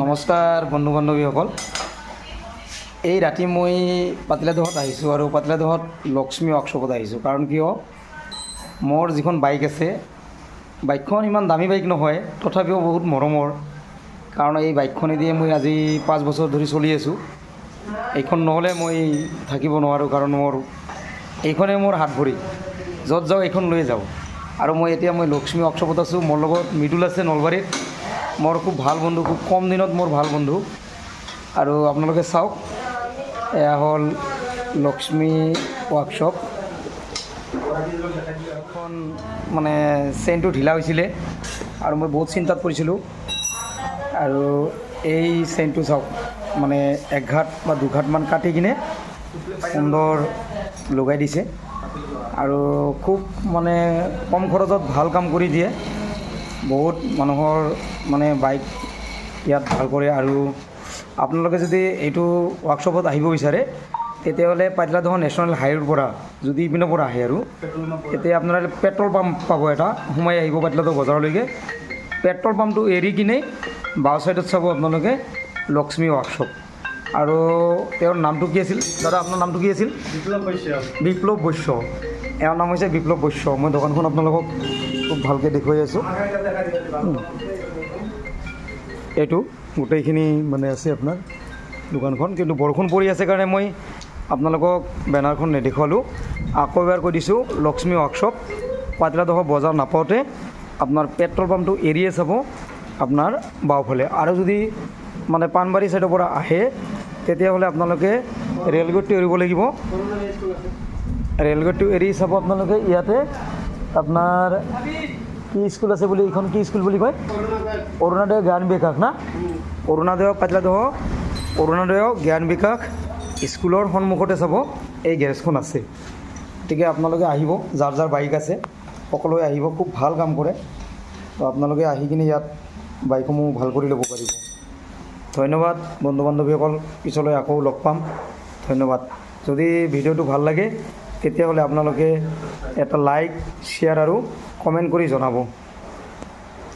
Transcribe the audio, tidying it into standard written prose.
নমস্কাৰ বন্ধু বান্ধৱীসকল। এই ৰাতি মই পাতিলাদহত আহিছোঁ আৰু পাতিলাদহত লক্ষ্মী ৱৰ্কশ্বপত আহিছোঁ। কাৰণ কিয়, মোৰ যিখন বাইক আছে, বাইকখন ইমান দামী বাইক নহয়, তথাপিও বহুত মৰমৰ। কাৰণ এই বাইকখনেদিয়ে মই আজি 5 বছৰ ধৰি চলি আছোঁ। এইখন নহ'লে মই থাকিব নোৱাৰোঁ, কাৰণ এইখনেই মোৰ হাত ভৰি। য'ত যাওঁ এইখন লৈ যাওঁ। আৰু এতিয়া মই লক্ষ্মী ৱৰ্কশ্বপত আছোঁ। মোৰ লগত মৃদুল আছে নলবাৰীত, মোৰ খুব ভাল বন্ধু, খুব কম দিনত মোৰ ভাল বন্ধু। আৰু আপোনালোকে চাওক, এয়া হ'ল লক্ষ্মী ৱৰ্কশ্বপ। এখন চেইনটো ঢিলা হৈছিলে আৰু মই বহুত চিন্তাত পৰিছিলোঁ। আৰু এই চেইনটো চাওক, 1 ঘাট বা 2 ঘাটমান কাটি কিনে সুন্দৰ লগাই দিছে। আৰু খুব কম খৰচত ভাল কাম কৰি দিয়ে। বহুত মানুহৰ বাইক ইয়াত ভাল কৰে। আৰু আপোনালোকে যদি এইটো ৱৰ্কশ্বপত আহিব বিচাৰে, তেতিয়াহ'লে পাতিলাদহ নেশ্যনেল হাইৱেৰ পৰা যদি ইপিনৰ পৰা আহে আৰু তেতিয়া আপোনালোকে পেট্ৰল পাম্প পাব এটা, সোমাই আহিব পাতিলাদহ বজাৰলৈকে। পেট্ৰল পাম্পটো এৰি কিনে বাওঁ ছাইডত চাব আপোনালোকে লক্ষ্মী ৱৰ্কশ্বপ। আৰু তেওঁৰ নামটো কি আছিল দাদা? আপোনাৰ নামটো কি আছিল? বিপ্লৱ বৈশ্য। এওঁৰ নাম হৈছে বিপ্লৱ বৈশ্য। মই দোকানখন আপোনালোকক খুব ভালকৈ দেখুৱাই আছোঁ। এইটো গোটেইখিনি আছে আপোনাৰ দোকানখন। কিন্তু বৰষুণ পৰি আছে কাৰণে মই আপোনালোকক বেনাৰখন নেদেখুৱালোঁ। আকৌ এবাৰ কৈ দিছোঁ, লক্ষ্মী ৱৰ্কশ্বপ, পাতিলাদহ বজাৰ নাপাওঁতে আপোনাৰ পেট্ৰল পাম্পটো এৰিয়ে চাব আপোনাৰ বাওঁফালে। আৰু যদি পাণবাৰী ছাইডৰ পৰা আহে, তেতিয়াহ'লে আপোনালোকে ৰে'লগেটটো এৰিব লাগিব। ৰে'লগেটটো এৰি চাব আপোনালোকে ইয়াতে আপোনাৰ কি স্কুল আছে বুলি, এইখন কি স্কুল বুলি কয়? অৰুণোদয় জ্ঞান বিকাশ না? অৰুণোদয় পাতিলাদহ অৰুণোদয় জ্ঞান বিকাশ স্কুলৰ সন্মুখতে চাব এই গেৰেজখন আছে। গতিকে আপোনালোকে আহিব, যাৰ যাৰ বাইক আছে সকলোৱে আহিব। খুব ভাল কাম কৰে। তো আপোনালোকে আহি কিনে ইয়াত বাইকসমূহ ভাল কৰি ল'ব পাৰিব। ধন্যবাদ বন্ধু বান্ধৱীসকল, পিছলৈ আকৌ লগ পাম। ধন্যবাদ। যদি ভিডিঅ'টো ভাল লাগে, তেতিয়াহ'লে আপোনালোকে এটা লাইক, শ্বেয়াৰ আৰু কমেণ্ট কৰি জনাব।